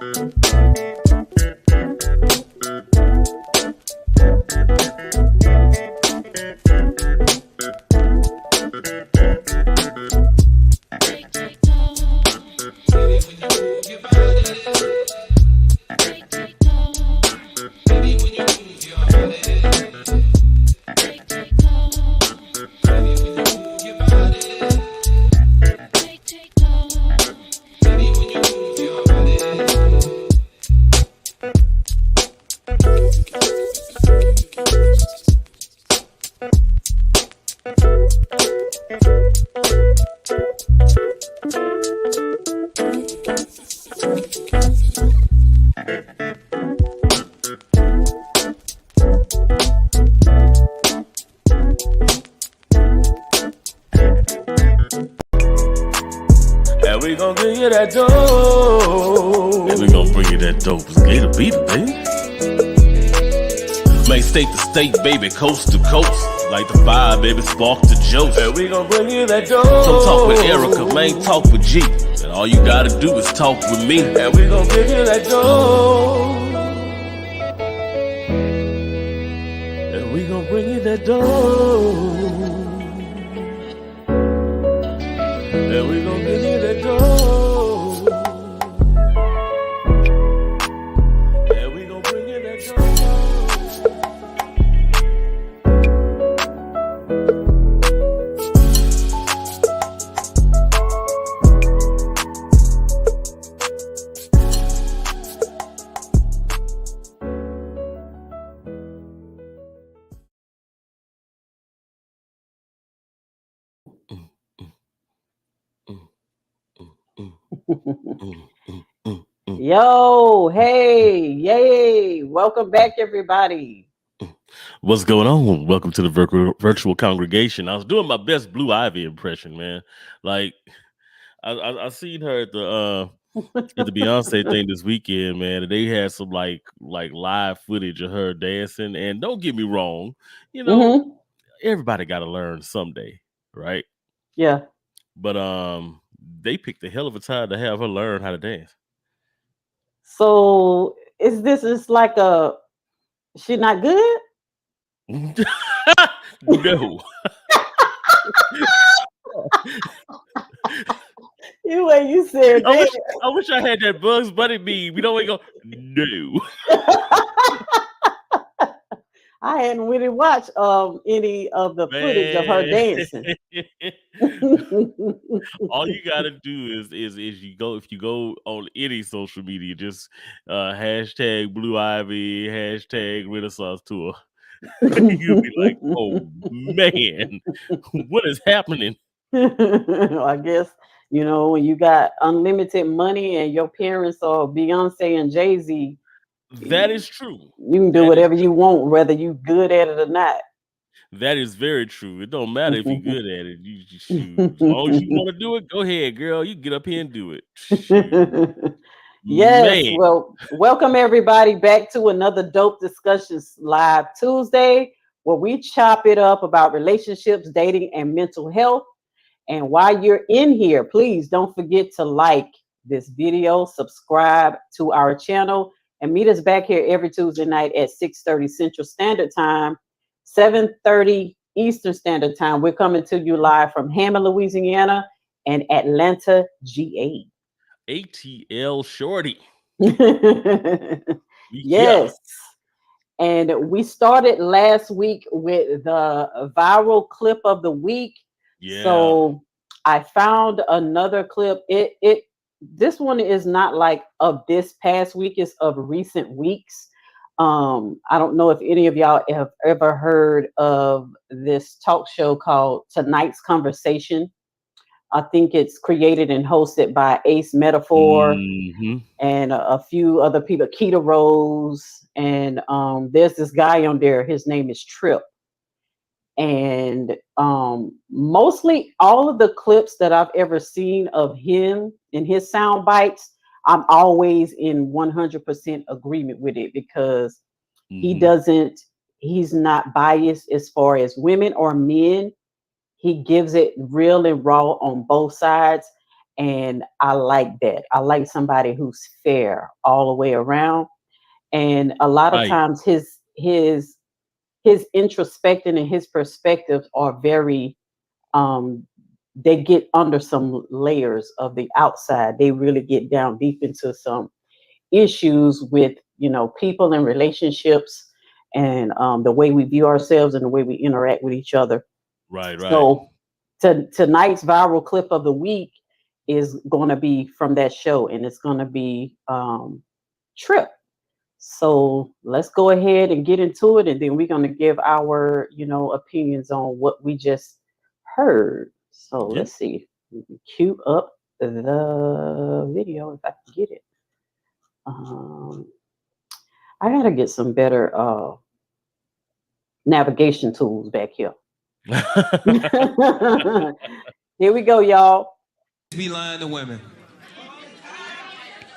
And we gonna bring you that dope. And we gonna bring you that dope. Gator beat it, baby. Man, state to state, baby, coast to coast. Like the fire, baby, spark to joke. And we gonna bring you that dope. Come talk with Erica, man, talk with G. And all you gotta do is talk with me. And we gonna bring you that dope. And we gonna bring you that dope. And we gonna bring you that dope. And we gonna bring you that dope. Yo, hey, yay. Welcome back, everybody. What's going on? Welcome to the virtual congregation. I was doing my best Blue Ivy impression, man. Like, I seen her at the Beyonce thing this weekend, man. And they had some like live footage of her dancing. And don't get me wrong, you know, everybody got to learn someday, right? Yeah. But they picked a hell of a time to have her learn how to dance. So is this is like a she not good? No. The way you said I wish I had that Bugs Bunny meme. We don't go, no. I hadn't really watched any of the footage of her dancing. All you gotta do is you go, if you go on any social media, just hashtag Blue Ivy, hashtag Renaissance Tour. You'll be like, oh man, what is happening? I guess, you know, when you got unlimited money and your parents are Beyonce and Jay-Z. That is true. You can do whatever you want, whether you good at it or not. That is very true. It don't matter if you're good at it. You just shoot. As long as you want to do it, go ahead, girl. You get up here and do it. Yes. Man. Well, welcome everybody back to another Dope Discussions Live Tuesday, where we chop it up about relationships, dating, and mental health. And while you're in here, please don't forget to like this video, subscribe to our channel, and meet us back here every Tuesday night at 6:30 Central Standard Time, 7:30 Eastern Standard Time. We're coming to you live from Hammond, Louisiana, and Atlanta, GA. ATL Shorty. Yes. And we started last week with the viral clip of the week. Yeah. So I found another clip. This one is not like of this past week, it's of recent weeks. I don't know if any of y'all have ever heard of this talk show called Tonight's Conversation. I think it's created and hosted by Ace Metaphor and a few other people, Keita Rose, and there's this guy on there. His name is Trip. And mostly all of the clips that I've ever seen of him in his sound bites, I'm always in 100% agreement with it, because he's not biased as far as women or men. He gives it real and raw on both sides. And I like that. I like somebody who's fair all the way around. And a lot of Right. times his introspecting and his perspectives are very um they get under some layers of the outside. They really get down deep into some issues with, people and relationships, and the way we view ourselves and the way we interact with each other. Right. Right. So tonight's viral clip of the week is going to be from that show, and it's going to be Trip. So let's go ahead and get into it, and then we're going to give our, opinions on what we just heard. So Yeah. let's see. Cue up the video if I can get it. I gotta get some better navigation tools back here. Here we go, y'all. Be lying to women,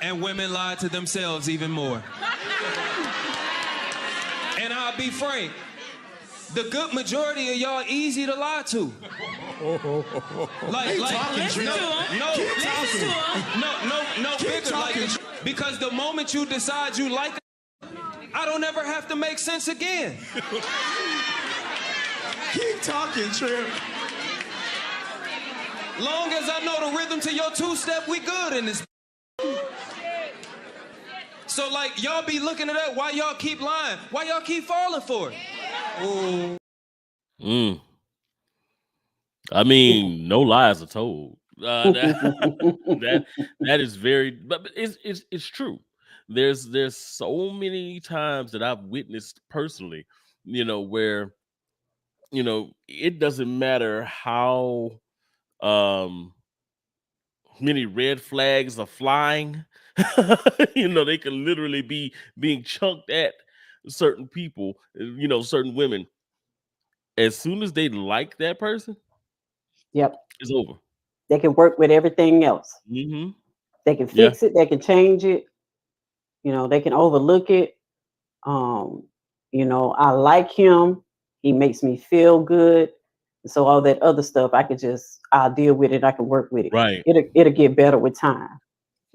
and women lie to themselves even more. And I'll be frank, the good majority of y'all easy to lie to. No bigger. Because the moment you decide you like it, I don't ever have to make sense again. Keep talking, Trip. Long as I know the rhythm to your two-step, we good in this. So like y'all be looking at that, why y'all keep lying? Why y'all keep falling for it? Mm. I mean, no lies are told. That is very, but it's true. There's so many times that I've witnessed personally, where it doesn't matter how many red flags are flying. They can literally be being chunked at certain people, certain women. As soon as they like that person, Yep. it's over. They can work with everything else. Mm-hmm. They can Yeah. fix it. They can change it. They can overlook it. I like him. He makes me feel good. So all that other stuff, I'll deal with it. I can work with it. Right. It'll get better with time.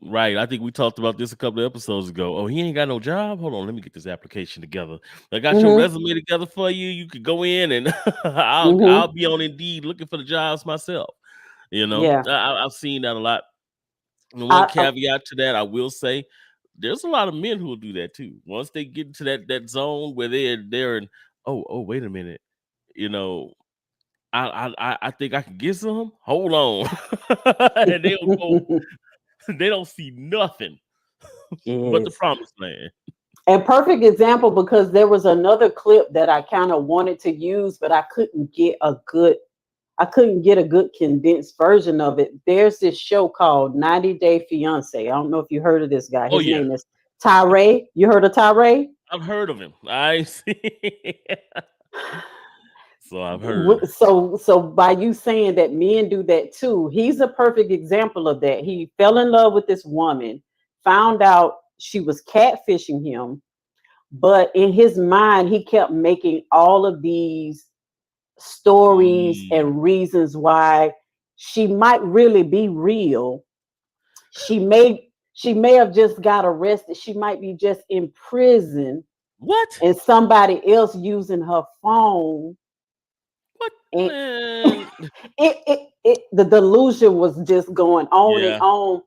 Right. I think we talked about this a couple of episodes ago. Oh, he ain't got no job. Hold on, let me get this application together. I got your resume together for you. You could go in and I'll be on Indeed looking for the jobs myself. Yeah. I've seen that a lot. And one caveat to that, I will say, there's a lot of men who will do that too. Once they get into that zone where they're in, oh, wait a minute, I think I can get some. Hold on, and they'll go. They don't see nothing but the Yes. promised land. And perfect example, because there was another clip that I kind of wanted to use, but I couldn't get a good condensed version of it. There's this show called 90 Day Fiance. I don't know if you heard of this guy. His name is Tyree. You heard of Tyree? I've heard of him. I see. So I've heard. So by you saying that men do that too, he's a perfect example of that. He fell in love with this woman, found out she was catfishing him, but in his mind, he kept making all of these stories and reasons why she might really be real. She may have just got arrested. She might be just in prison. What? And somebody else using her phone. What? And the delusion was just going on and on.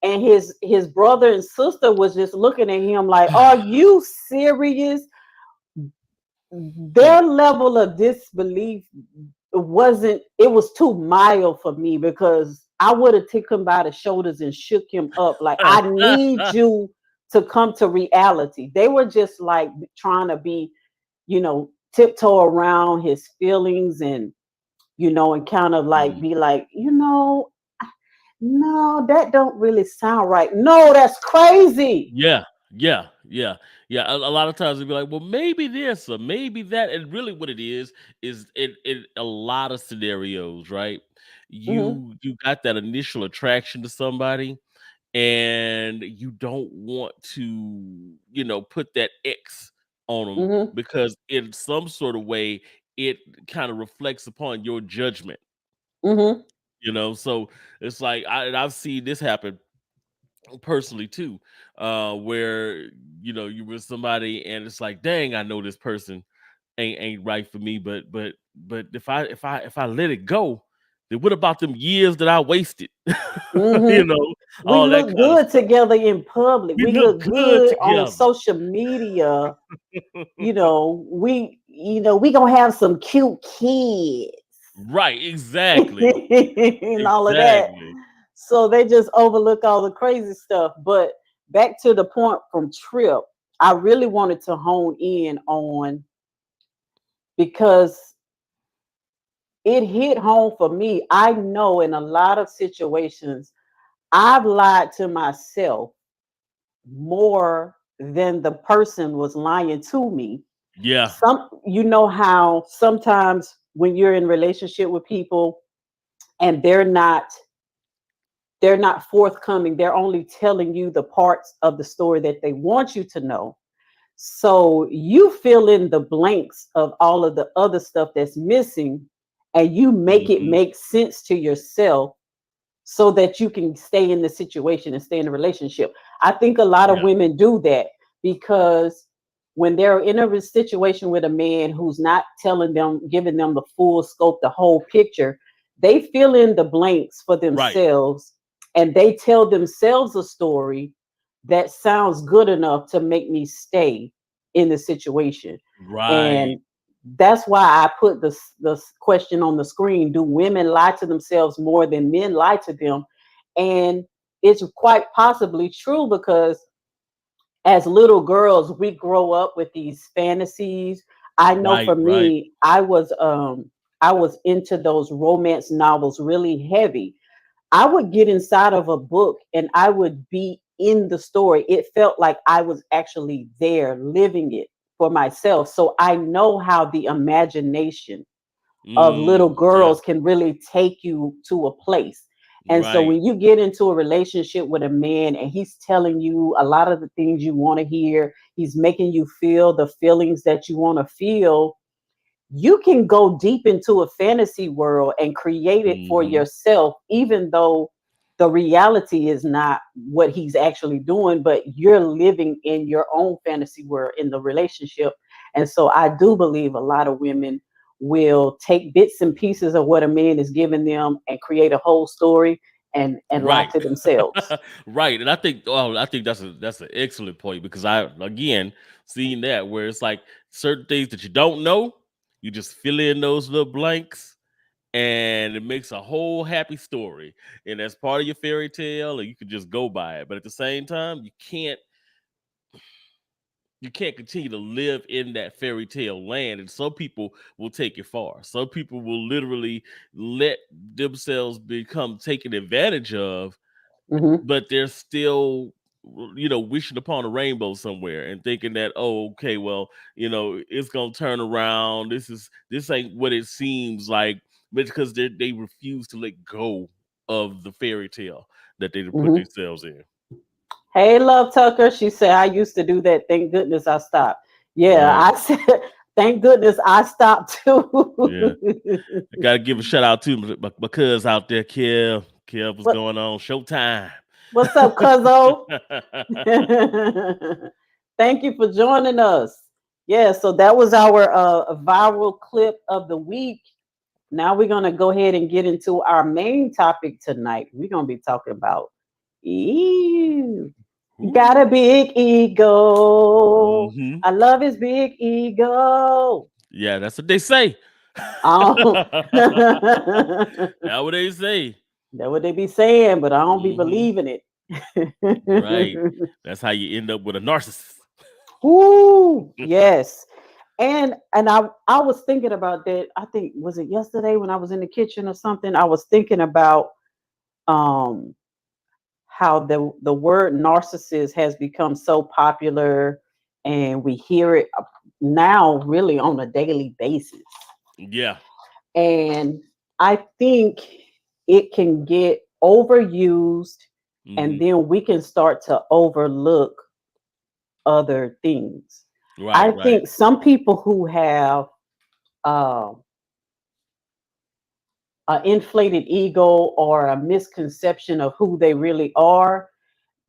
And his brother and sister was just looking at him like, are you serious? Their level of disbelief was too mild for me, because I would have taken him by the shoulders and shook him up like, I need you to come to reality. They were just like trying to be, tiptoe around his feelings, and and kind of like be like, no, that don't really sound right. No, that's crazy. Yeah. A lot of times they'll be like, well, maybe this or maybe that. And really what it is in a lot of scenarios, right? You got that initial attraction to somebody, and you don't want to, put that X on them, because in some sort of way it kind of reflects upon your judgment. You know, so it's like I've seen this happen personally too, where you with somebody and it's like, dang, I know this person ain't right for me, but if I let it go, then what about them years that I wasted? Hmm. We All that look kind of good stuff. together in public. We We look look good good on together. social media. We gonna have some cute kids Right, exactly. and all of that. Exactly. So they just overlook all the crazy stuff. But back to the point from Trip, I really wanted to hone in on, because it hit home for me. I know in a lot of situations, I've lied to myself more than the person was lying to me. Yeah. You know how sometimes when you're in relationship with people and they're not forthcoming, they're only telling you the parts of the story that they want you to know. So you fill in the blanks of all of the other stuff that's missing, and you make it Mhm. make sense to yourself so that you can stay in the situation and stay in the relationship. I think a lot of Yeah. women do that because when they're in a situation with a man who's not telling them, giving them the full scope, the whole picture, they fill in the blanks for Right. themselves and they tell themselves a story that sounds good enough to make me stay in the situation. Right. And that's why I put the question on the screen: do women lie to themselves more than men lie to them? And it's quite possibly true, because as little girls we grow up with these fantasies. I know Right. for Right. me, I was into those romance novels really heavy. I would get inside of a book and I would be in the story. It felt like I was actually there living it for myself. So I know how the imagination of little Yeah. girls can really take you to a place. And so Right. when you get into a relationship with a man and he's telling you a lot of the things you want to hear, he's making you feel the feelings that you want to feel, you can go deep into a fantasy world and create it for Mhm. yourself, even though the reality is not what he's actually doing, but you're living in your own fantasy world in the relationship. And so I do believe a lot of women will take bits and pieces of what a man is giving them and create a whole story and lie Right. to themselves. Right. And I think that's an excellent point, because I again seen that where it's like certain things that you don't know, you just fill in those little blanks and it makes a whole happy story. And that's part of your fairy tale, and you can just go by it. But at the same time, you can't continue to live in that fairy tale land, and some people will take it far. Some people will literally let themselves become taken advantage of, Hmm. but they're still wishing upon a rainbow somewhere and thinking that, oh, okay, well, it's gonna turn around. This ain't what it seems like, but because they refuse to let go of the fairy tale that they put Hmm. themselves in. Hey, Love Tucker. She said, I used to do that. Thank goodness I stopped. Yeah, Right. I said, thank goodness I stopped too. Yeah. I gotta give a shout out to my cuz out there, Kev, what's what, going on? Showtime. what's up, Cuzzo? Thank you for joining us. Yeah, so that was our viral clip of the week. Now we're going to go ahead and get into our main topic tonight. We're going to be talking about, ew, got a Ooh. big ego. Hmm. I love his big ego. Yeah, that's what they say. Oh. That's what they say. That's what they be saying, but I don't be Hmm. believing it. Right. That's how you end up with a narcissist. Ooh, yes. And I was thinking about that. I think, was it yesterday when I was in the kitchen or something? I was thinking about um how the word narcissist has become so popular, and we hear it now really on a daily basis. Yeah. And I think it can get overused, and Hmm. then we can start to overlook other things. Right, I right. think some people who have uh, an inflated ego or a misconception of who they really are.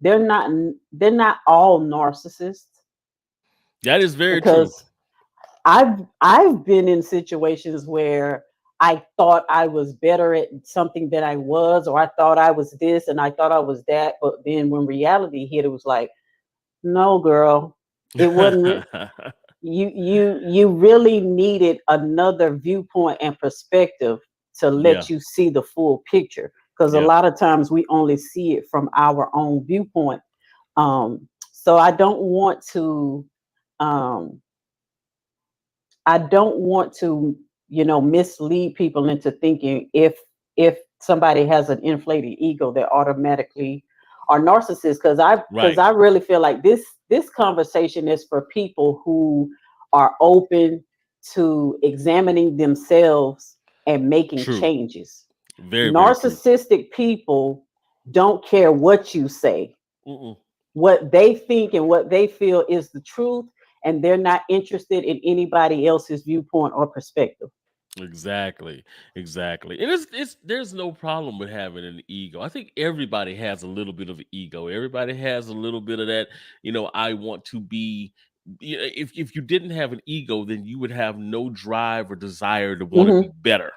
They're not all narcissists, That is very true. because I've been in situations where I thought I was better at something than I was, or I thought I was this and I thought I was that, but then when reality hit, it was like, no, girl, it wasn't. You really needed another viewpoint and perspective to Yeah. let you see the full picture, because a Yeah. lot of times we only see it from our own viewpoint. So I don't want to um I don't want to, mislead people into thinking if somebody has an inflated ego, they automatically are narcissists. Because Right. I really feel like this conversation is for people who are open to examining themselves and making True. changes. Very, very true. Narcissistic people don't care what you say. Mm-mm. What they think and what they feel is the truth, and they're not interested in anybody else's viewpoint or perspective. Exactly, exactly. And it's there's no problem with having an ego. I think everybody has a little bit of ego. Everybody has a little bit of that, I want to be. If you didn't have an ego, then you would have no drive or desire to want to be Hmm. better,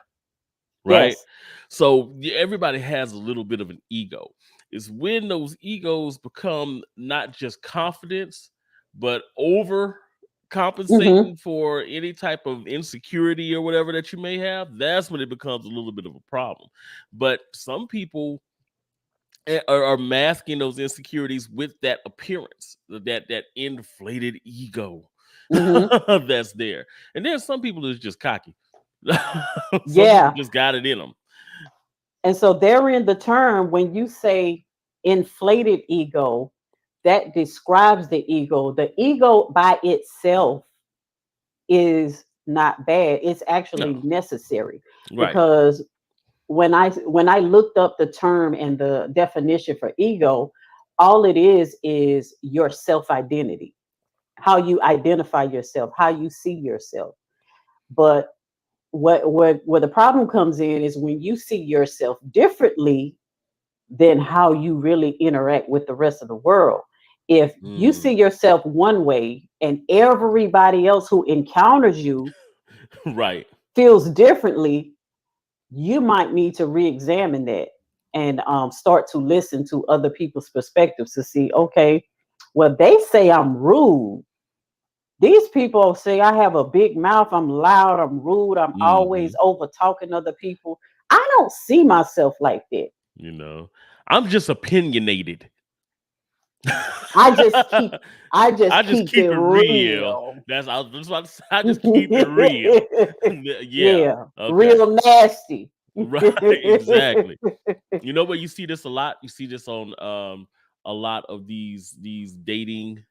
right? Yes. So everybody has a little bit of an ego. It's when those egos become not just confidence, but over Hmm. compensating for any type of insecurity or whatever that you may have. That's when it becomes a little bit of a problem. But some people are masking those insecurities with that appearance, that inflated ego Hmm. that's there. And then some people is just cocky. Some people Yeah. just got it in them. And so therein the term, when you say inflated ego, that describes the ego. The ego by itself is not bad. It's actually No, necessary, right. because when I looked up the term and the definition for ego, all it is your self identity, how you identify yourself, how you see yourself. But where the problem comes in is when you see yourself differently than how you really interact with the rest of the world. If you see Mm, yourself one way and everybody else who encounters you right. feels differently, you might need to re-examine that and start to listen to other people's perspectives to see, okay, well, they say I'm rude. These people say I have a big mouth, I'm loud, I'm rude, I'm always Hmm. over talking other people. I don't see myself like that. You know, I'm just opinionated. I just keep I I just just keep keep it it real. real. That's what I just keep it real. Yeah. Yeah, Okay. real nasty. Right. Exactly. You know where you see this a lot? You see this on a lot of these dating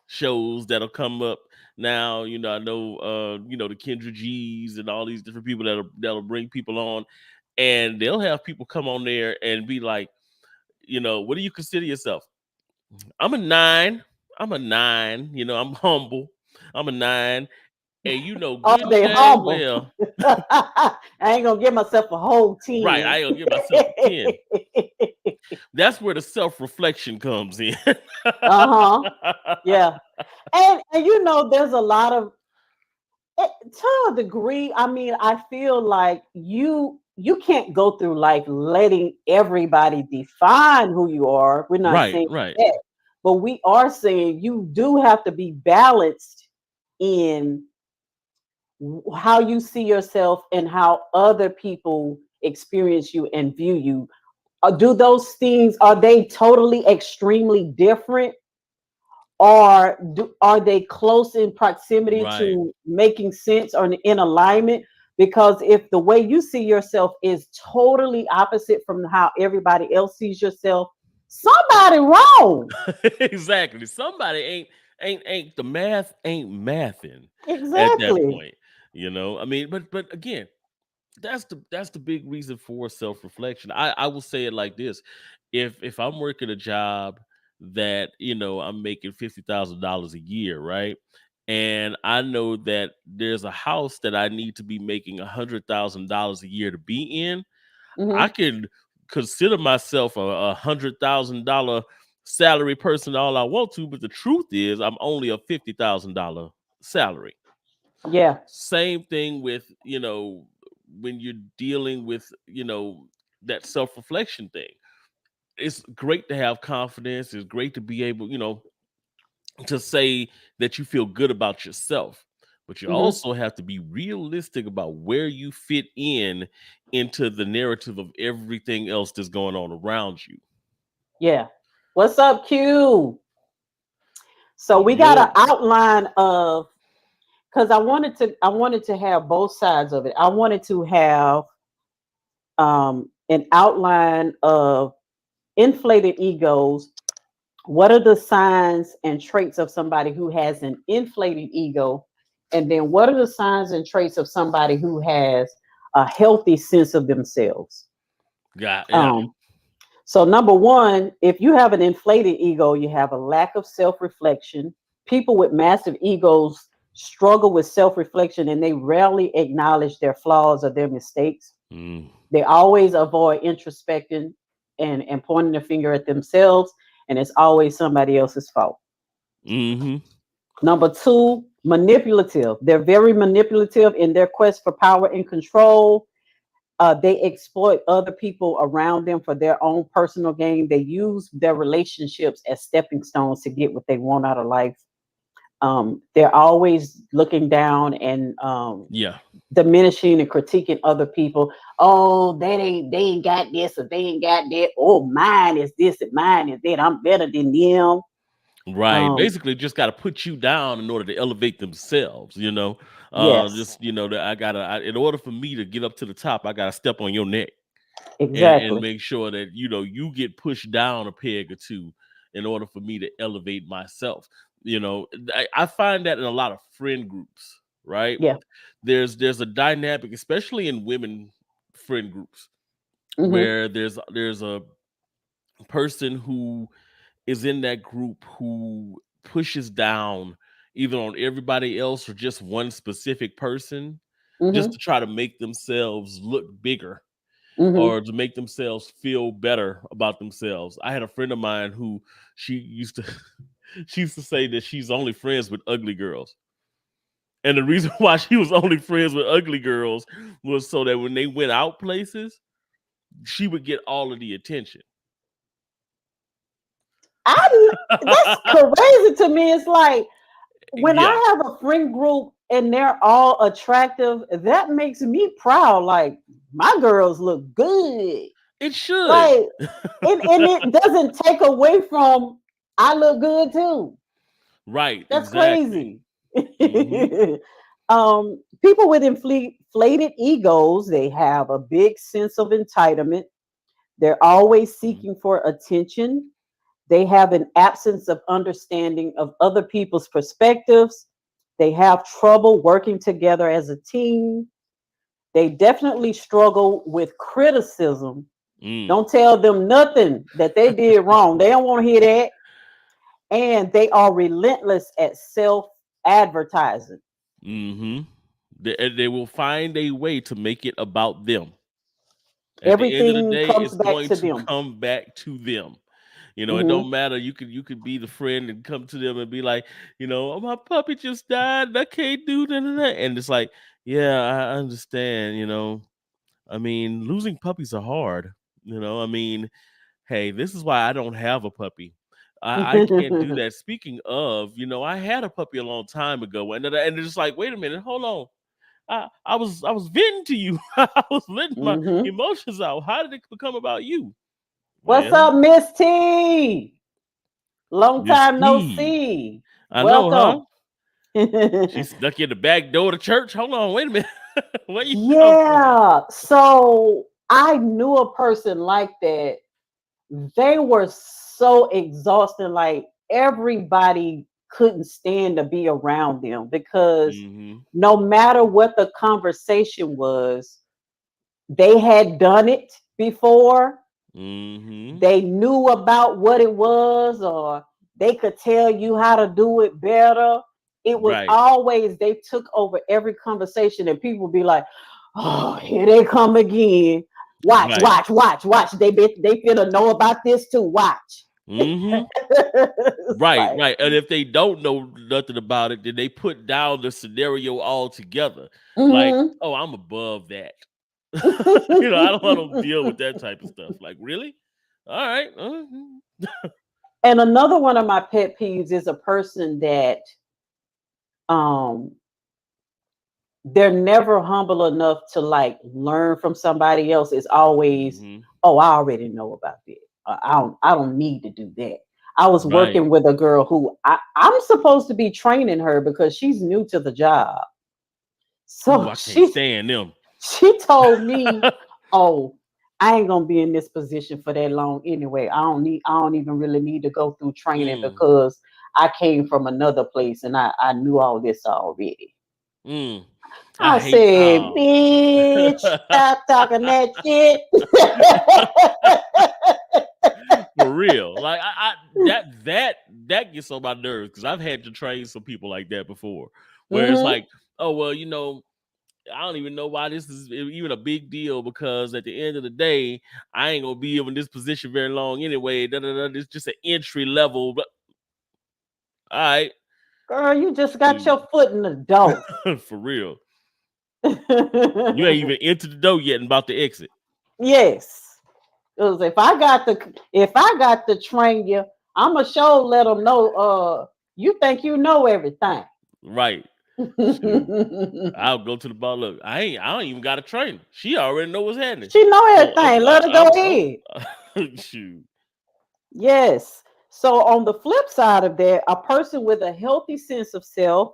shows that'll come up now. I know the Kendra G's and all these different people that'll bring people on, and they'll have people come on there and be like, what do you consider yourself? I'm a 9. I'm a 9. I'm humble. I'm a 9. And Oh, good and they dang humble. well, I ain't gonna give myself a whole right, 10. I will give myself a 10. That's where the self-reflection comes in. Uh-huh. Yeah. And there's a lot of, to a degree, I mean, I feel like you can't go through life letting everybody define who you are. We're not Right, saying right. that, but we are saying you do have to be balanced in how you see yourself and how other people experience you and view you. Do those things, are they totally extremely different, or are they close in proximity Right. to making sense or in alignment? Because if the way you see yourself is totally opposite from how everybody else sees yourself, somebody wrong. Exactly. Somebody ain't the math ain't mathing at that Exactly. point. I mean, but again, that's the big reason for self-reflection. I will say it like this. If I'm working a job that, I'm making $50,000 a year, right? And I know that there's a house that I need to be making $100,000 a year to be in. I can consider myself a $100,000 salary person all I want to, but the truth is I'm only a $50,000 salary. Yeah. Same thing with, when you're dealing with, that self-reflection thing. It's great to have confidence. It's great to be able, to say that you feel good about yourself, but you also have to be realistic about where you fit into the narrative of everything else that's going on around you. Yeah. What's up, Q? So we got an outline of, because I wanted to have both sides of it. I wanted to have an outline of inflated egos. What are the signs and traits of somebody who has an inflated ego? And then what are the signs and traits of somebody who has a healthy sense of themselves? Yeah. So number one, if you have an inflated ego, you have a lack of self-reflection. People with massive egos struggle with self-reflection, and they rarely acknowledge their flaws or their mistakes. They always avoid introspecting and pointing the finger at themselves, and it's always somebody else's fault. Number two, manipulative. They're very manipulative in their quest for power and control. They exploit other people around them for their own personal gain. They use their relationships as stepping stones to get what they want out of life. They're always looking down and diminishing and critiquing other people. Oh, they ain't got this, or they ain't got that. Oh, mine is this and mine is that. I'm better than them. Right. Basically just got to put you down in order to elevate themselves, Yes. Just, that in order for me to get up to the top, I got to step on your neck. Exactly. And make sure that, you get pushed down a peg or two in order for me to elevate myself. I find that in a lot of friend groups, right? Yeah. There's a dynamic, especially in women friend groups, where there's a person who is in that group who pushes down either on everybody else or just one specific person, just to try to make themselves look bigger or to make themselves feel better about themselves. I had a friend of mine who she used to say that she's only friends with ugly girls. And the reason why she was only friends with ugly girls was so that when they went out places, she would get all of the attention. That's crazy to me. It's like when I have a friend group and they're all attractive, that makes me proud. Like, my girls look good. It should. Like, and it doesn't take away from I look good too. Right. That's exactly. crazy. People with inflated egos, they have a big sense of entitlement. They're always seeking for attention. They have an absence of understanding of other people's perspectives. They have trouble working together as a team. They definitely struggle with criticism. Don't tell them nothing that they did wrong. They don't want to hear that. And they are relentless at self-advertising. They will find a way to make it about them. At Everything the end of the day, comes it's back going to to them. come back to them. It don't matter. You could be the friend and come to them and be like, oh, my puppy just died and I can't do that. And it's like, yeah, I understand. I mean, losing puppies are hard. I mean, hey, this is why I don't have a puppy. I can't do that. Speaking of, I had a puppy a long time ago, and it's just like, wait a minute, hold on. I was venting to you. I was letting my emotions out. How did it become about you? What's up, Miss T? Long time no see. I Welcome. know, huh? She snuck in the back door of the church. Hold on, wait a minute. Where you Yeah. So I knew a person like that. They were so exhausting. Like, everybody couldn't stand to be around them because no matter what the conversation was, they had done it before. They knew about what it was, or they could tell you how to do it better. It was always, they took over every conversation, and people would be like, oh, here they come again. Watch, Right. watch, watch, watch. They finna know about this too. Watch. Mm-hmm. It's Right, like, right. And if they don't know nothing about it, then they put down the scenario altogether. Like, mhm. oh, I'm above that. You know, I don't deal with that type of stuff. Like, really? All right. And another one of my pet peeves is a person that um they're never humble enough to like learn from somebody else. It's always, Mhm. oh, I already know about that. I don't need to do that. I was Right. working with a girl who I'm supposed to be training her because she's new to the job. Ooh, So I can't she stand them. told me, oh, I ain't gonna be in this position for that long anyway. I don't even really need to go through training Mm, because I came from another place and I knew all this already. mm. I I hate said, bitch, stop talking that shit. for real. Like that gets on my nerves because I've had to train some people like that before, where it's Mhm. like, oh well, you know, I don't even know why this is even a big deal because at the end of the day, I ain't gonna be in this position very long anyway. It's just an entry level. But all right, Girl, you just got dude, your foot in the door. for real, you ain't even entered the door yet and about to exit. Yes. Because if I got to train you, I'ma show let them know you think you know everything. Right. Shoot. I'll go to the bar. Look, I don't even got a trainer. She already know what's happening. She know So everything. Let her go ahead. shoot. Yes. So on the flip side of that, a person with a healthy sense of self,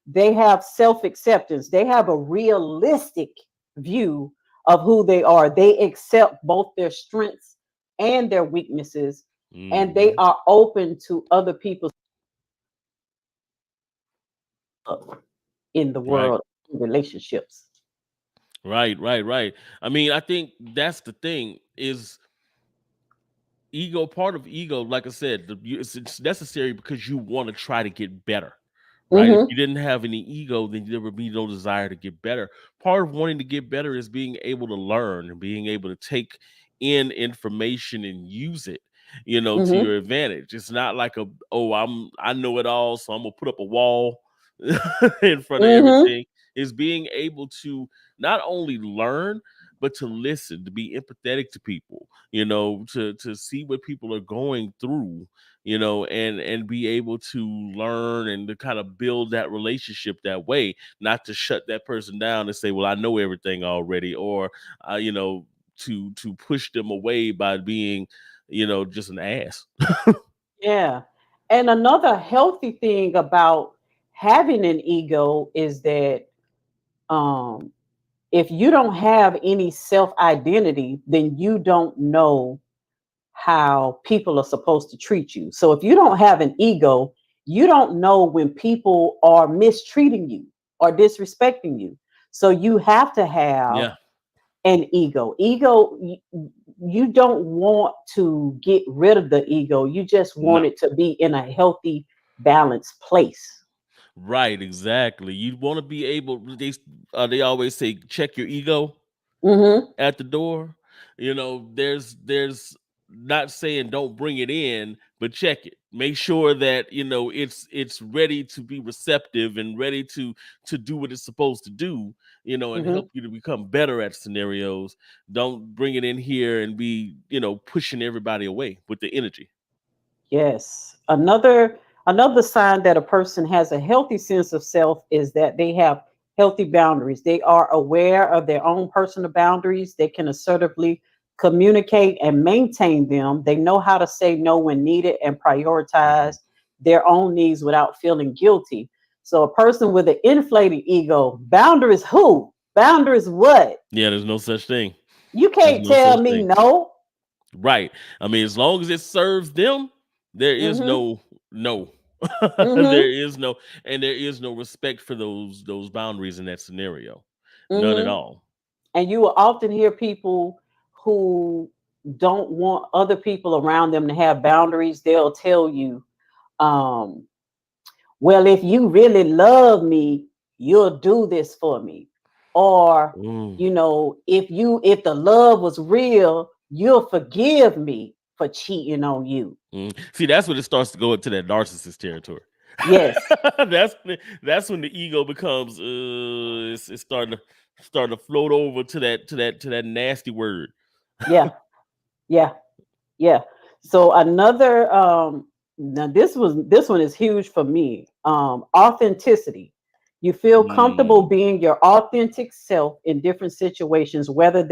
they have self-acceptance. They have a realistic view of who they are. They accept both their strengths and their weaknesses, and they Mhm. are open to other people's in the Right. world relationships. Right. I mean, I think that's the thing is ego. Part of ego, like I said, it's necessary because you want to try to get better. Right. If Mm-hmm. you didn't have any ego, then there would be no desire to get better. Part of wanting to get better is being able to learn and being able to take in information and use it, you know, to Mm-hmm. your advantage. It's not like I know it all, so I'm gonna put up a wall in front of Mm-hmm. everything. Is being able to not only learn but to listen, to be empathetic to people, you know, to see what people are going through, you know, and be able to learn and to kind of build that relationship that way, not to shut that person down and say, well, I know everything already, or you know, to push them away by being, you know, just an ass. Yeah. And another healthy thing about having an ego is that um if you don't have any self-identity, then you don't know how people are supposed to treat you. So if you don't have an ego, you don't know when people are mistreating you or disrespecting you. So you have to have Yeah. an ego. You don't want to get rid of the ego. You just want No. it to be in a healthy, balanced place. Right, exactly. You want to be able, they always say check your ego Mm-hmm. at the door. You know, there's not saying don't bring it in, but check it. Make sure that, you know, it's ready to be receptive and ready to do what it's supposed to do, you know, and Mm-hmm. help you to become better at scenarios. Don't bring it in here and be, you know, pushing everybody away with the energy. Yes. Another sign that a person has a healthy sense of self is that they have healthy boundaries. They are aware of their own personal boundaries. They can assertively communicate and maintain them. They know how to say no when needed and prioritize their own needs without feeling guilty. So a person with an inflated ego, boundaries who? Boundaries what? Yeah, there's no such thing. You There's can't no tell such me thing. no. Right. I mean, as long as it serves them, there is Mm-hmm. no. Mm-hmm. There is no, and there is no respect for those boundaries in that scenario. None at Mm-hmm. all. And you will often hear people who don't want other people around them to have boundaries. They'll tell you, um, well, if you really love me, you'll do this for me. or Mm, if the love was real, you'll forgive me for cheating on you. See, that's when it starts to go into that narcissist territory. Yes. that's when the ego becomes it's starting to float over to that nasty word. Yeah. Yeah. Yeah. So another now this one is huge for me. Authenticity. You feel comfortable Mm, being your authentic self in different situations, rather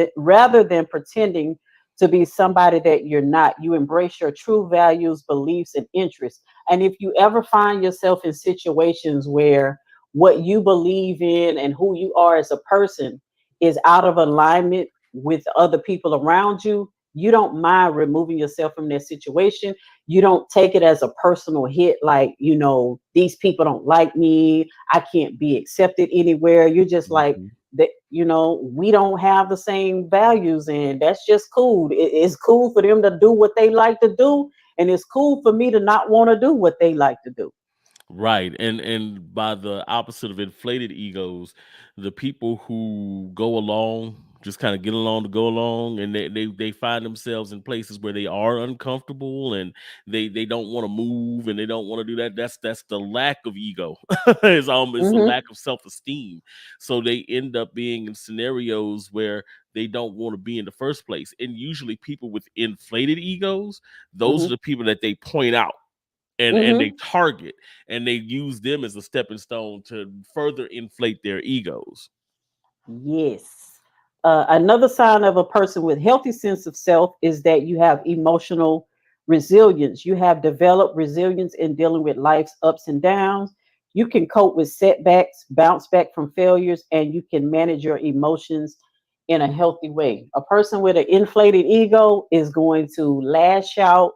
than pretending to be somebody that you're not. You embrace your true values, beliefs, and interests. And if you ever find yourself in situations where what you believe in and who you are as a person is out of alignment with other people around you, you don't mind removing yourself from that situation. You don't take it as a personal hit, like, these people don't like me, I can't be accepted anywhere. You're just like mhm. that, we don't have the same values, and that's just cool. It's cool for them to do what they like to do, and it's cool for me to not want to do what they like to do. Right. And by the opposite of inflated egos, the people who go along, just kind of get along to go along, and they find themselves in places where they are uncomfortable and they don't want to move and they don't want to do that. That's the lack of ego. It's a Hmm. lack of self-esteem. So they end up being in scenarios where they don't want to be in the first place. And usually people with inflated egos, those are Hmm. the people that they point out and they Hmm. target and they use them as a stepping stone to further inflate their egos. Yes. Another sign of a person with healthy sense of self is that you have emotional resilience. You have developed resilience in dealing with life's ups and downs. You can cope with setbacks, bounce back from failures, and you can manage your emotions in a healthy way. A person with an inflated ego is going to lash out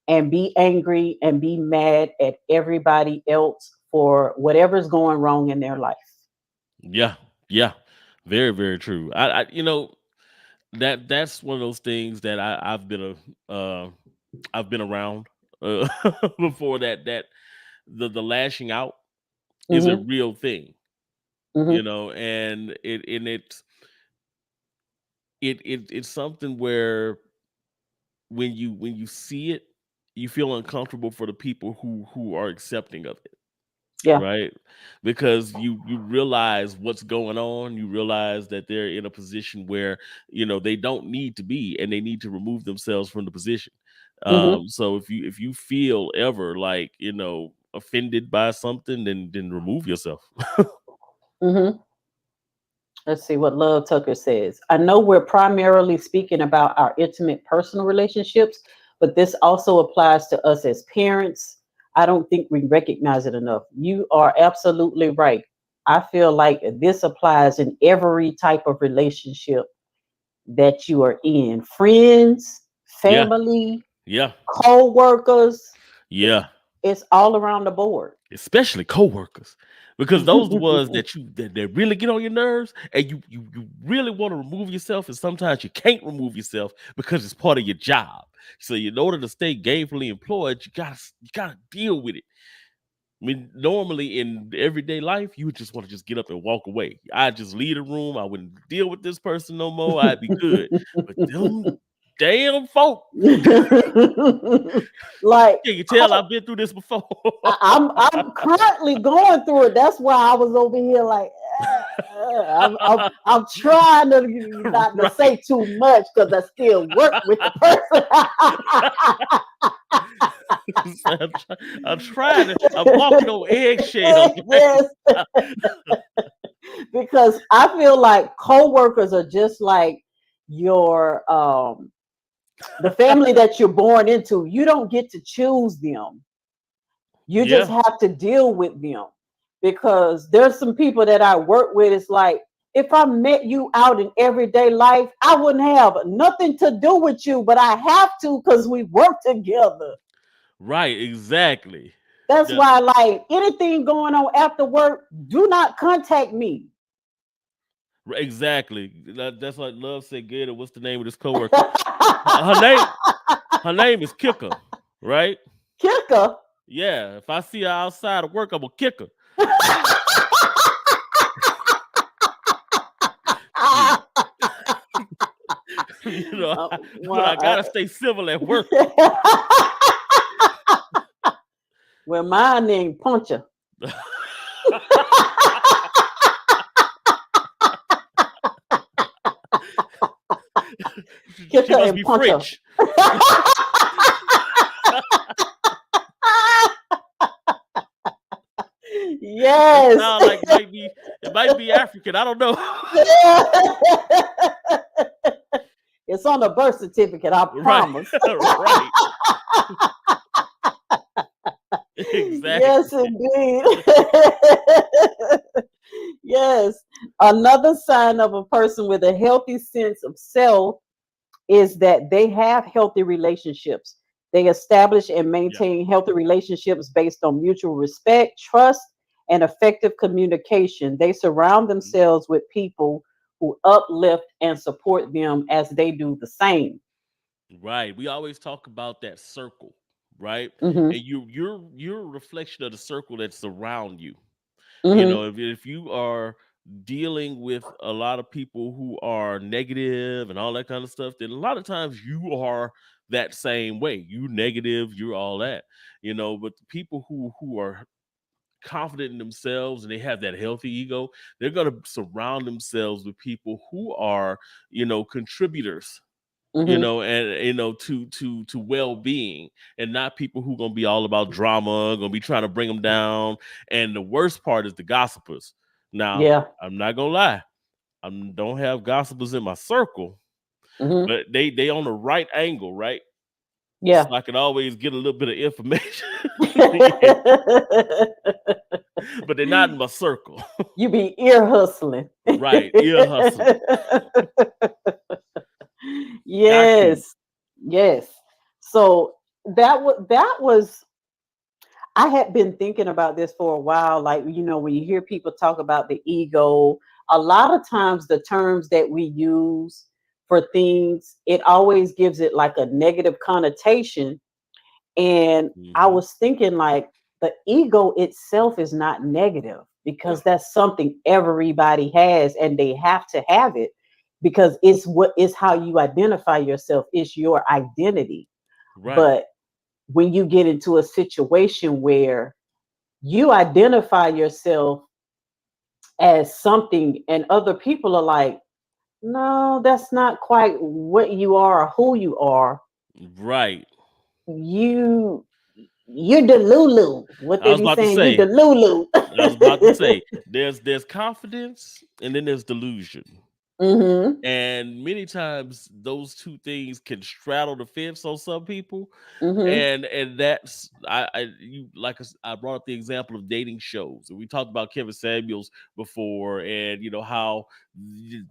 and be angry and be mad at everybody else for whatever's going wrong in their life. Yeah, yeah, very very true. I that's one of those things that I've been around uh, before that the lashing out is a Hmm. real thing, Hmm. and it's something where when you see it, you feel uncomfortable for the people who are accepting of it, Yeah. right? Because you realize what's going on, you realize that they're in a position where they don't need to be, and they need to remove themselves from the position. Hmm. So if you feel ever like offended by something, then remove yourself. Hmm. Let's see what Love Tucker says. I know we're primarily speaking about our intimate personal relationships, but this also applies to us as parents. I don't think we recognize it enough. You are absolutely right. I feel like this applies in every type of relationship that you are in: friends, Yeah, family, yeah, co workers. yeah. It's all around the board. Especially coworkers, because those the ones that really get on your nerves, and you really want to remove yourself, and sometimes you can't remove yourself because it's part of your job. So in order to stay gainfully employed, you gotta deal with it. I mean, normally in everyday life, you would just want to just get up and walk away. I'd just leave the room. I wouldn't deal with this person no more. I'd be good. But them damn folk, Like, can you tell I've been through this before? I'm currently going through it. That's why I was over here like, I'm trying to not to Right. say too much because I still work with the person. I'm trying to. I'm walking on eggshells, Yes, because I feel like coworkers are just like your the family that you're born into. You don't get to choose them. You just Yeah, have to deal with them, because there's some people that I work with. It's like, if I met you out in everyday life, I wouldn't have nothing to do with you, but I have to because we work together. right. Exactly. That's Yeah, why, like, anything going on after work, do not contact me. exactly. That's like Love said. Gator, what's the name of this coworker? Her name. Her name is Kicker. Right? Kicker. Yeah. If I see her outside of work, I'm gonna kick her. You know, but well, I gotta stay civil at work. well, mine named Puncher. She Kicker must and be Puncher. French. Yes. Sound like it might be African. I don't know. It's on the birth certificate, I promise. Right. Exactly. Yes, indeed. Yes. Another sign of a person with a healthy sense of self is that they have healthy relationships. They establish and maintain healthy relationships based on mutual respect, trust, and effective communication. They surround themselves with people who uplift and support them as they do the same. Right. We always talk about that circle, right? Hmm. And you're a reflection of the circle that's around you. You Hmm. know, if you are dealing with a lot of people who are negative and all that kind of stuff, then a lot of times you are that same way. You negative, you're all that. You know, but the people who are confident in themselves and they have that healthy ego, they're going to surround themselves with people who are, contributors, Hmm. and to well-being, and not people who gonna be all about drama, gonna be trying to bring them down. And the worst part is the gossipers. Now, Yeah. I'm not gonna lie, I don't have gossipers in my circle, Hmm. but they on the right angle, right? Yeah. So I can always get a little bit of information. But they're not in my circle. You be ear hustling. Right, ear hustling. Yes. Yes. So that was I had been thinking about this for a while. Like, when you hear people talk about the ego, a lot of times the terms that we use for things, it always gives it like a negative connotation. And I Mhm. was thinking, like, the ego itself is not negative, because that's something everybody has and they have to have it, because it's what is how you identify yourself, it's your identity. Right. But when you get into a situation where you identify yourself as something and other people are like, no, that's not quite what you are or who you are, Right. you you're the Lulu. What I they was be about to saying, you say, the Lulu. I was about to say, there's confidence and then there's delusion. Hmm. And many times those two things can straddle the fence on some people. Hmm. And that's I brought up the example of dating shows. And we talked about Kevin Samuels before, and how y-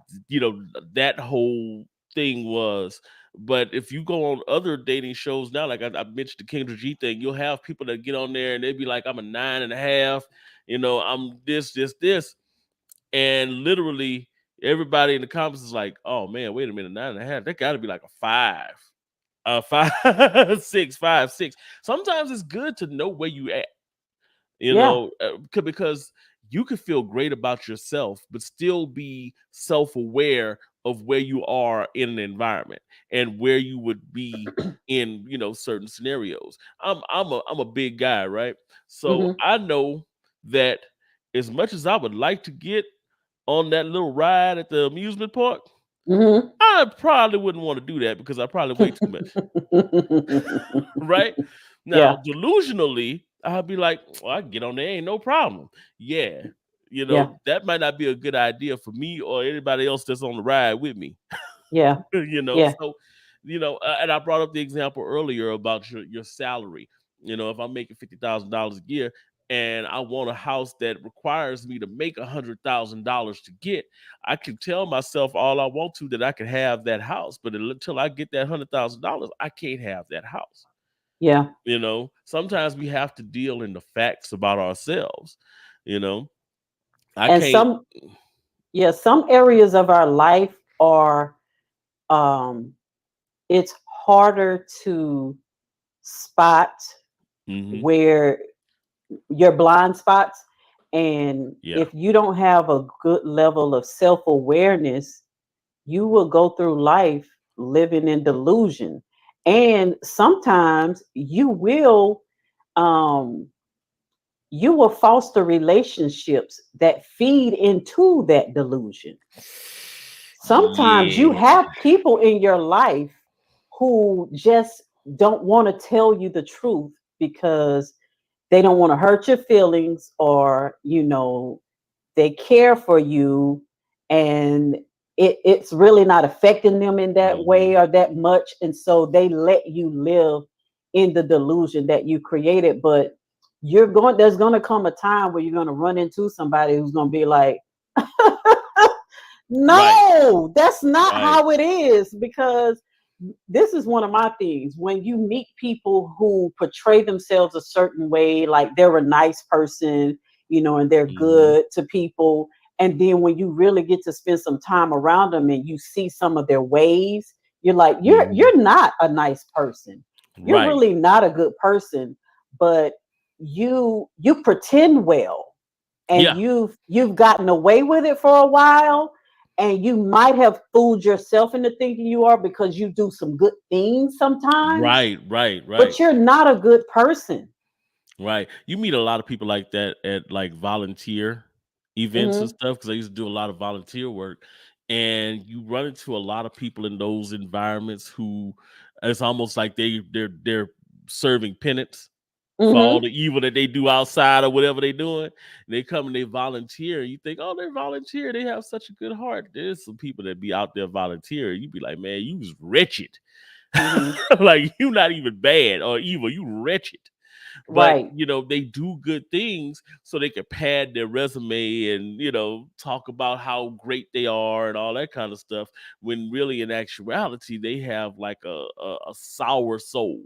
that whole thing was. But if you go on other dating shows now, like I mentioned the Kendra G thing, you'll have people that get on there and they be like, I'm a 9.5, I'm this, and literally everybody in the comments is like, "Oh man, wait a minute, 9.5. That got to be like a 5, 5, 6, 5, 6." Sometimes it's good to know where you at, Yeah. because you can feel great about yourself, but still be self-aware of where you are in an environment and where you would be in certain scenarios. I'm a big guy, right? So Hmm. I know that as much as I would like to get on that little ride at the amusement park, Hmm. I probably wouldn't want to do that because I probably weigh too much, right? Yeah. Now, delusionally, I'll be like, well, I can get on there, ain't no problem. Yeah, Yeah. that might not be a good idea for me or anybody else that's on the ride with me. Yeah. Yeah. So, and I brought up the example earlier about your salary. If I'm making $50,000 a year and I want a house that requires me to make $100,000 to get, I can tell myself all I want to that I can have that house, but until I get that $100,000, I can't have that house. Yeah. Sometimes we have to deal in the facts about ourselves. You know, I And can't. some areas of our life are, um it's harder to spot Mhm. where your blind spots. And Yeah. if you don't have a good level of self-awareness, you will go through life living in delusion. And sometimes um you will foster relationships that feed into that delusion. Sometimes you Yeah. have people in your life who just don't want to tell you the truth because they don't want to hurt your feelings, or they care for you, and it's really not affecting them in that Mhm. way or that much, and so they let you live in the delusion that you created. But there's going to come a time where you're going to run into somebody who's going to be like, Right. no, that's not Right. how it is. Because this is one of my things: when you meet people who portray themselves a certain way, like they're a nice person, and they're Mhm. good to people, and then when you really get to spend some time around them and you see some of their ways, you're like, you're Mhm. you're not a nice person. You're Right. really not a good person. But you pretend well, and Yeah. you've gotten away with it for a while, and you might have fooled yourself into thinking you are, because you do some good things sometimes, Right. Right. but Right. you're not a good person. Right. You meet a lot of people like that at like volunteer events and Hmm. stuff, because I used to do a lot of volunteer work. And you run into a lot of people in those environments who it's almost like they're serving penance for all Hmm. the evil that they do outside or whatever they're doing. They come and they volunteer. You think, oh, they're volunteer. They have such a good heart. There's some people that be out there volunteering. You be like, man, you was wretched. Hmm. Like you not even bad or evil. You wretched. But Right. they do good things so they can pad their resume and talk about how great they are and all that kind of stuff, when really in actuality they have like a sour soul,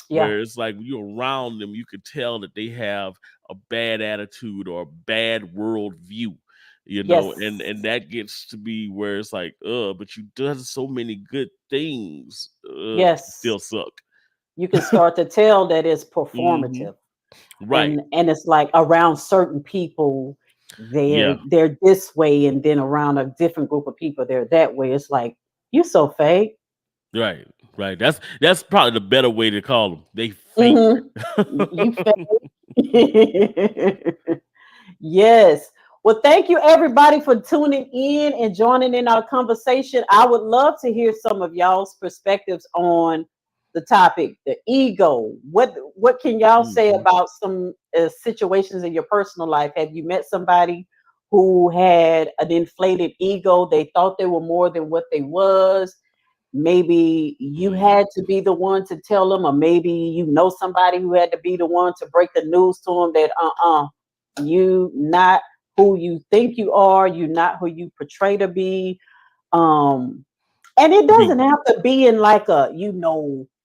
Yeah. where it's like when you're around them you could tell that they have a bad attitude or a bad world view, and Yes. that gets to be where it's like, but you done so many good things, Yes. still suck. You can start to tell that it's Hmm. performative. Right. And it's like around certain people Yeah. they're this way, and then around a different group of people they're that way. It's like, you so fake. Right, right. That's probably the better way to call them. They fake. Hmm. You fake. Yes. Well, thank you everybody for tuning in and joining in our conversation. I would love to hear some of y'all's perspectives on the topic, the ego. What can y'all say Mhm. about some situations in your personal life? Have you met somebody who had an inflated ego? They thought they were more than what they was. Maybe you Mm. had to be the one to tell them, or maybe somebody who had to be the one to break the news to them that you not who you think you are, you not who you portray to be. um and it I mean, doesn't have to be in like a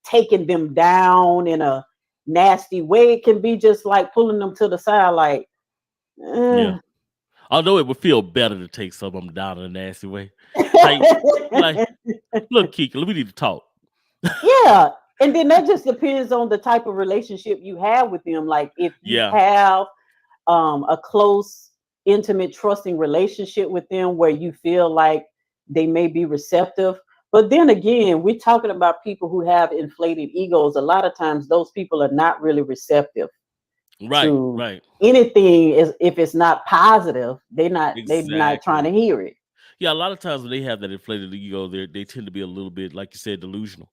taking them down in a nasty way. It can be just like pulling them to the side, like, yeah. eh. Although it would feel better to take some of them down in a nasty way. Like, like, look, Kiki, we need to talk. Yeah. And then that just depends on the type of relationship you have with them. Like, if you Yeah. have a close, intimate, trusting relationship with them where you feel like they may be receptive. But then again, we're talking about people who have inflated egos. A lot of times, those people are not really receptive Right, to right. anything. Is if it's not positive, they're not trying Exactly. to hear it. Yeah, a lot of times when they have that inflated ego, they tend to be a little bit, like you said, delusional.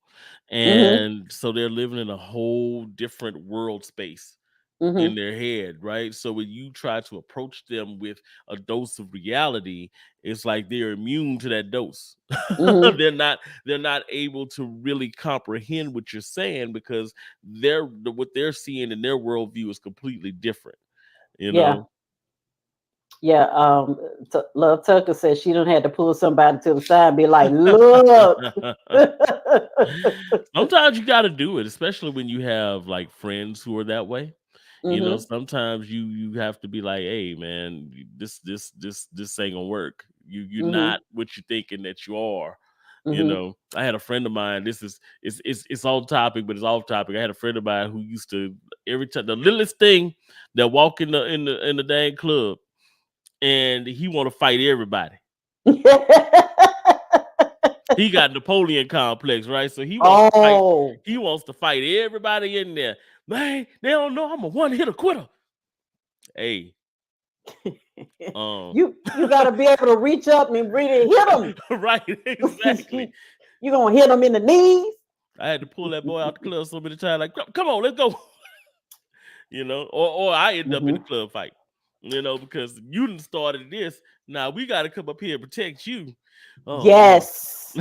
Hmm. And so they're living in a whole different world space in Hmm. their head, right? So when you try to approach them with a dose of reality, it's like they're immune to that dose. Hmm. they're not able to really comprehend what you're saying, because what they're seeing in their worldview is completely different, you Yeah. know. Yeah. Love Tucker says she don't had to pull somebody to the side and be like, look. Sometimes you got to do it, especially when you have like friends who are that way. Hmm. Sometimes you have to be like, hey man, this ain't gonna work. You're Hmm. not what you're thinking that you are. Hmm. I had a friend of mine. This is it's on topic, but it's off topic. I had a friend of mine who used to, every time the littlest thing, that walk in the dang club, and he want to fight everybody. He got Napoleon complex, right? So he wants to fight. Oh, He wants to fight everybody in there. Man, they don't know I'm a one-hitter quitter. Hey, you got to be able to reach up and really hit them. right, exactly. You gonna hit them in the knees. I had to pull that boy out the club so many times. Like, come on, let's go. Or I end up in the club fight. Because you done started this. Now we got to come up here and protect you. Oh, yes.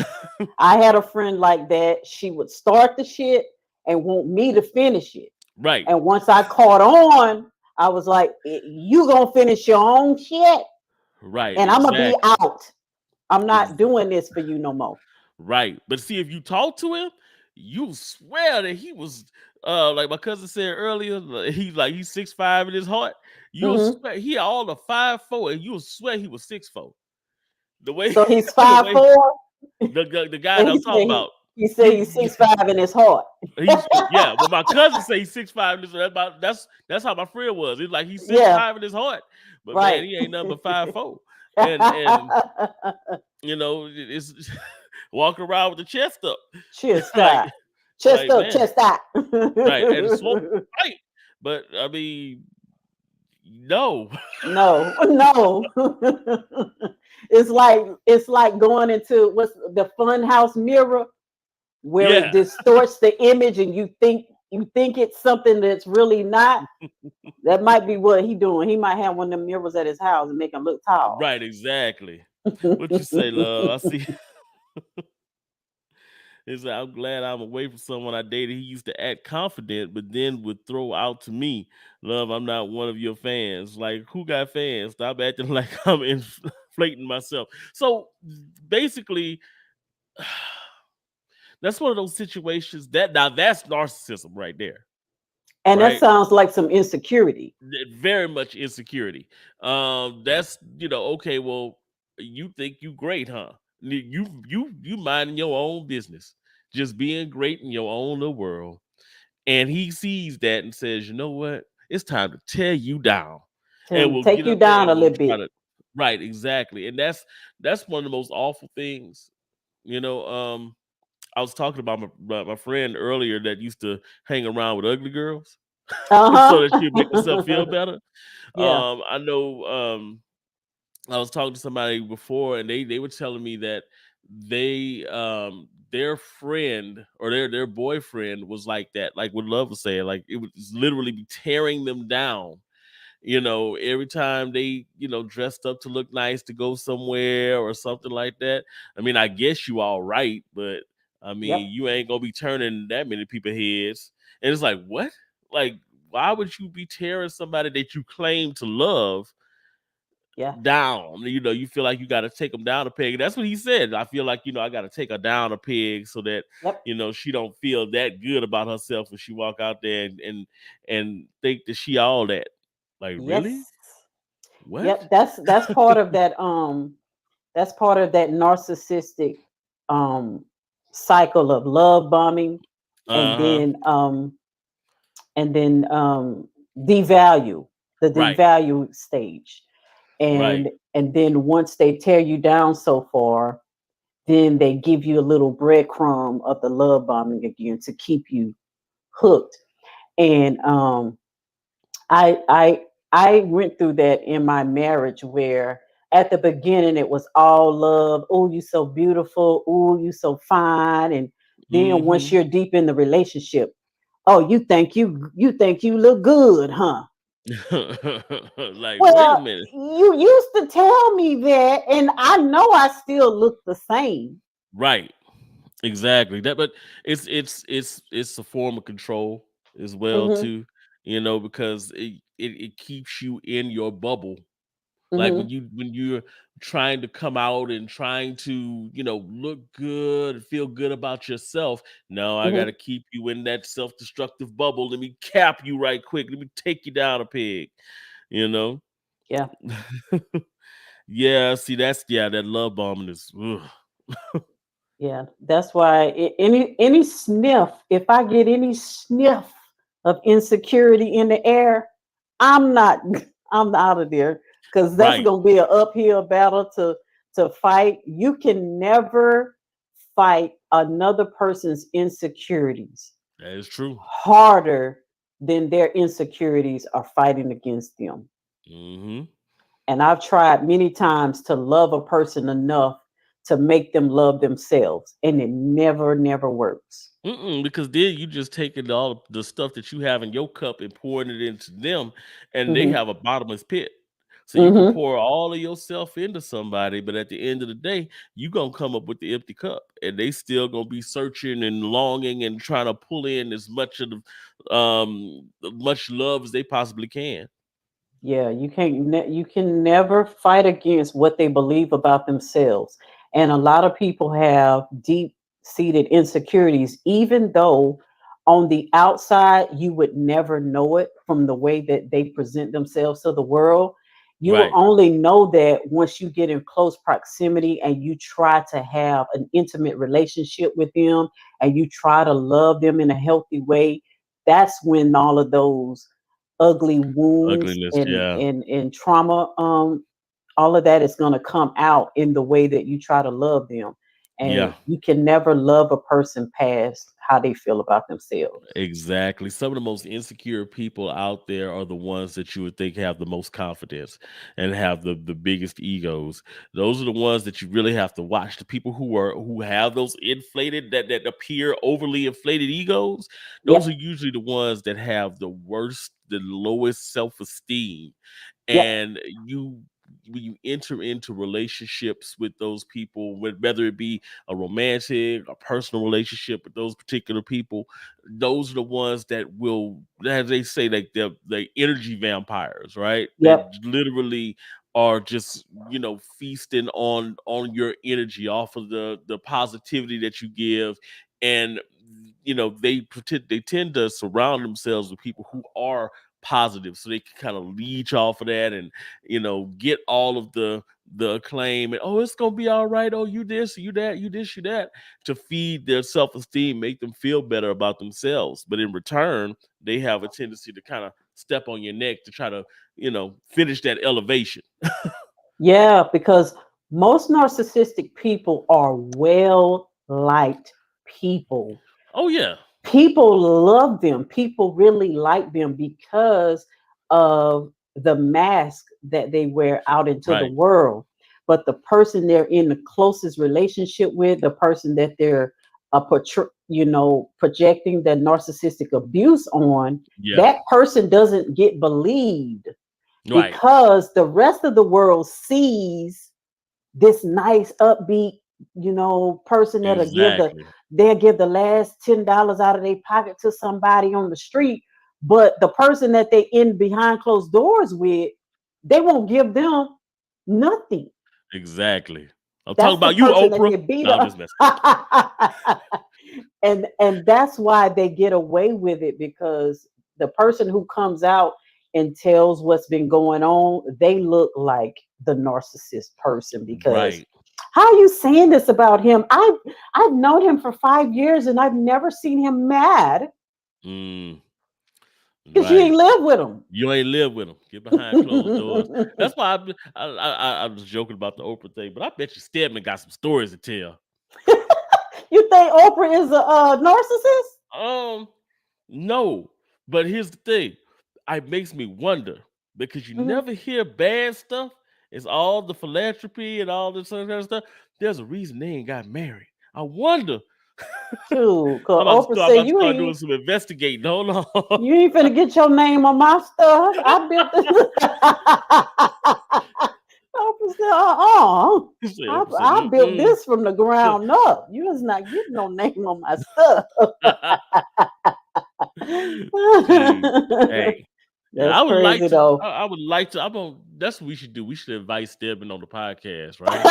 I had a friend like that. She would start the shit and want me to finish it. Right. And once I caught on, I was like, you gonna finish your own shit. Right. And I'm gonna be out. I'm not doing this for you no more. Right. But see, if you talk to him, you swear that he was like my cousin said earlier, he's 6'5" in his heart. You'll swear he had all the 5'4", and you'll swear he was 6'4". The way so he's 5'4". The guy I'm talking about. He said he's 6'5" in his heart. Yeah, but my cousin say he's 6'5". That's how my friend was. It's like he's 6'5" in his heart, but right. man, he ain't nothing but 5'4". And it's walking around with the chest up. Chest up. Chest up, chest out. Right. And smoke right. But I mean, no. It's like going into what's the Funhouse mirror where it distorts the image and you think it's something that's really not. That might be what he's doing. He might have one of them mirrors at his house and make him look tall. Right, exactly. What you say, love? I see. It's like, I'm glad I'm away from someone I dated. He used to act confident, but then would throw out to me, love, I'm not one of your fans. Like, who got fans? Stop acting like I'm inflating myself. So basically, that's one of those situations that's narcissism right there. And that sounds like some insecurity. Very much insecurity. That's okay. Well, you think you great, huh? You minding your own business, just being great in your own little world. And he sees that and says, you know what? It's time to tear you down. And we'll take you down a little bit. Right, exactly. And that's one of the most awful things. I was talking about my friend earlier that used to hang around with ugly girls so that she'd make herself feel better. Yeah. I know I was talking to somebody before and they were telling me that they their friend or their boyfriend was like that, like what Love was saying, like it was literally be tearing them down. Every time they, dressed up to look nice to go somewhere or something like that. I mean, I guess you all right, but I mean, you ain't gonna be turning that many people's heads. And it's like, what? Like, why would you be tearing somebody that you claim to love down? You feel like you got to take them down a peg. That's what he said. I feel like, I got to take her down a peg so that, she don't feel that good about herself when she walk out there and think that she all that. Like, really? What? Yep, that's part of that that's part of that narcissistic cycle of love bombing and then devalue the devalue stage. And then once they tear you down so far, then they give you a little breadcrumb of the love bombing again to keep you hooked. And I went through that in my marriage where at the beginning it was all love. Oh, you so beautiful. Oh, you so fine. And then once you're deep in the relationship, oh, you think you look good, huh? Like, well, wait a minute. You used to tell me that, and I know I still look the same. Right. Exactly. But it's a form of control as well too. Because it keeps you in your bubble. Like when you're trying to come out and trying to, look good, feel good about yourself. No, I got to keep you in that self-destructive bubble. Let me cap you right quick. Let me take you down a peg, Yeah. Yeah. See, that love bombing is. Yeah. That's why any sniff, if I get any sniff of insecurity in the air, I'm out of there. Because that's going to be an uphill battle to fight. You can never fight another person's insecurities That is true. harder than their insecurities are fighting against them. Mm-hmm. And I've tried many times to love a person enough to make them love themselves, and it never works. Because then you just taking all the stuff that you have in your cup and pouring it into them, and they Hmm. have a bottomless pit. So you can Hmm. pour all of yourself into somebody, but at the end of the day, you gonna come up with the empty cup, and they still gonna be searching and longing and trying to pull in as much of the much love as they possibly can. Yeah, you can never fight against what they believe about themselves. And a lot of people have deep-seated insecurities, even though on the outside you would never know it from the way that they present themselves to the world. You will Right. only know that once you get in close proximity and you try to have an intimate relationship with them and you try to love them in a healthy way. That's when all of those ugly wounds Ugliness, and yeah. trauma, all of that is going to come out in the way that you try to love them, and Yeah. you can never love a person past how they feel about themselves. Exactly. Some of the most insecure people out there are the ones that you would think have the most confidence and have the biggest egos. Those are the ones that you really have to watch. The people who have those inflated that appear overly inflated egos, those Yep. are usually the ones that have the lowest self-esteem. Yep. And you when you enter into relationships with those people, whether it be a romantic, a personal relationship with those particular people, those are the ones that will, as they say, like they're energy vampires, right? That Yep. literally are just feasting on your energy off of the positivity that you give. And they tend to surround themselves with people who are positive, so they can kind of leech off of that and get all of the acclaim and, oh, it's gonna be all right, oh, you this, you that, you this, you that, to feed their self-esteem, make them feel better about themselves. But in return, they have a tendency to kind of step on your neck to try to finish that elevation. Yeah, because most narcissistic people are well liked people. Oh yeah. People love them. People really like them because of the mask that they wear out into the Right. world. But the person they're in the closest relationship with, the person that they're projecting the narcissistic abuse on, Yeah. that person doesn't get believed Right. because the rest of the world sees this nice upbeat person that'll Exactly. they'll give the last $10 out of their pocket to somebody on the street, but the person that they in behind closed doors with, they won't give them nothing. Exactly. I'm talking That's the about you, person that Oprah. get beat No, I'm up. just messing. And that's why they get away with it, because the person who comes out and tells what's been going on, they look like the narcissist person. Because Right. how are you saying this about him? I've known him for 5 years and I've never seen him mad Mm, because you ain't right. live with him. You ain't live with them. Get behind closed doors. That's why I was joking about the Oprah thing, but I bet you Stedman got some stories to tell. You think Oprah is a narcissist? No, but here's the thing. It makes me wonder because you Mhm. never hear bad stuff. It's all the philanthropy and all this other kind of stuff. There's a reason they ain't got married. I wonder. True, I'm cause about to Oprah start, I'm say about to start doing some investigating. Hold on. you ain't finna get your name on my stuff. I built this. Oprah said, She said, I, Oprah said, I built mm-mm. this from the ground up. You is not getting no name on my stuff. Shoot. Hey, That's I would like crazy to. though. I would like to. I'm on. That's what we should do. We should invite Stedman on the podcast, right?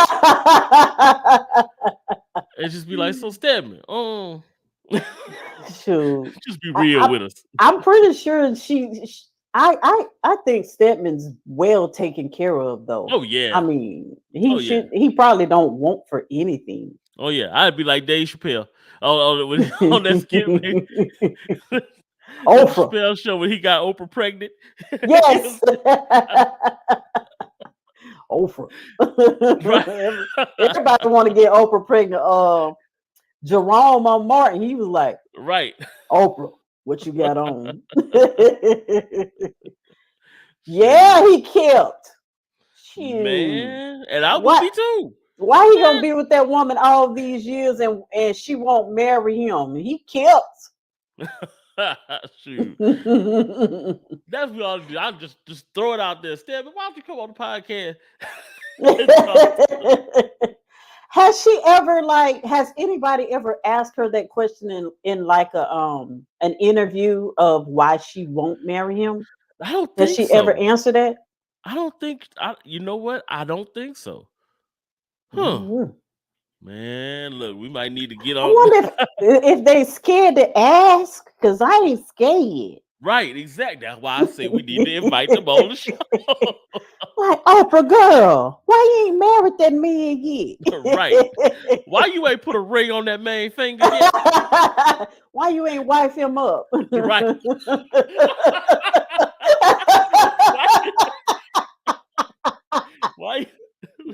And just be like, so Stedman, Shoot, just be real with us. I'm pretty sure I think Stedman's well taken care of though. Oh I yeah. mean, Oh yeah. he probably don't want for anything. Oh yeah. I'd be like Dave Chappelle on that skit with the Oprah. Chappelle show when he got Oprah pregnant. Yes. Oprah. Right. Everybody want to get Oprah pregnant. Jerome on Martin. He was like, Right. Oprah, what you got on? Yeah, he kept. Shoot. Man, and I would What? be too. Why he gonna be with that woman all these years and she won't marry him? He kept. Shoot. That's what I'll do. I'll just throw it out there. Stephen, why don't you come on the podcast? Has anybody ever asked her that question in like an interview of why she won't marry him? I don't think Has she so. ever answered that? I don't think you know what? I don't think so. Huh. Mhm. Man, look, we might need to get I on. wonder if they scared to ask, because I ain't scared. Right, exactly. That's why I say we need to invite them on the show. Like, Oprah, girl, why you ain't married that man yet? Right. Why you ain't put a ring on that man finger yet? Why you ain't wife him up? Right.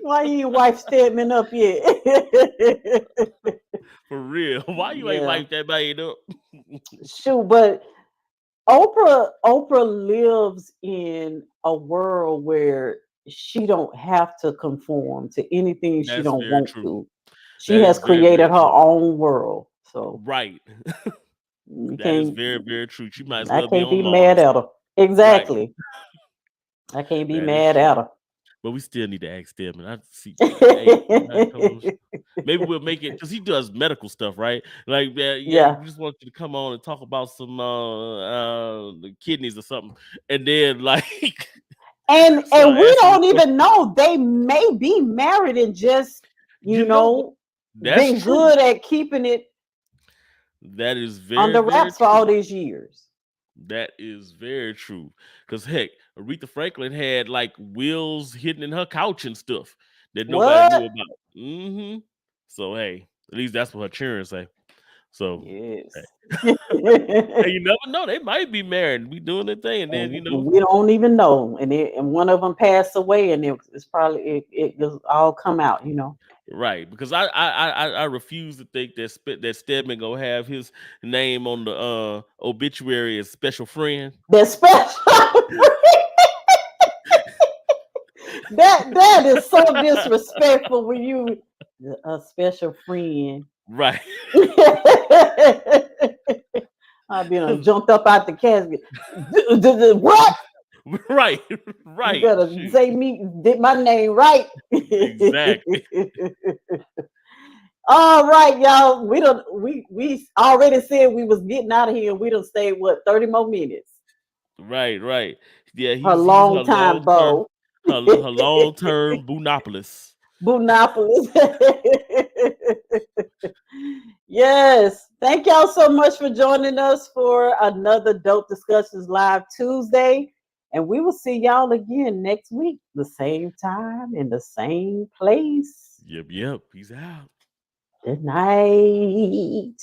Why you ain't wife Stedman up yet? For real. Why you ain't wife that man up? Shoot, but Oprah lives in a world where she don't have to conform to anything she don't want to. She has created her own world. So right. That is very, very true. She might as well I can't be on mad at her. Exactly. Right. I can't be mad at her. But we still need to ask Stedman. I see. Maybe we'll make it because he does medical stuff, right? Like, yeah. We just want you to come on and talk about some kidneys or something, and then like, and we don't even know. They may be married and just you know been good at keeping it. That is very under wraps for all these years. That is very true. Because heck, Aretha Franklin had like wheels hidden in her couch and stuff that nobody knew about. Mm-hmm. So hey, at least that's what her children say. So yes. Hey, you never know. They might be married, be doing their thing, and then we don't even know. And one of them passed away, and it's probably it will all come out, Right, because I refuse to think that Stedman gonna have his name on the obituary as special friend. The special that is so disrespectful when you a special friend. Right. I've been jumped up out the casket. What? Right. You better say did my name right. Exactly. All right, y'all. We already said we was getting out of here. We done stayed 30 more minutes. Right. Yeah, her long time beau. Her long-term Boonopolis. Yes. Thank y'all so much for joining us for another Dope Discussions Live Tuesday. And we will see y'all again next week, the same time in the same place. Yep. Peace out. Good night.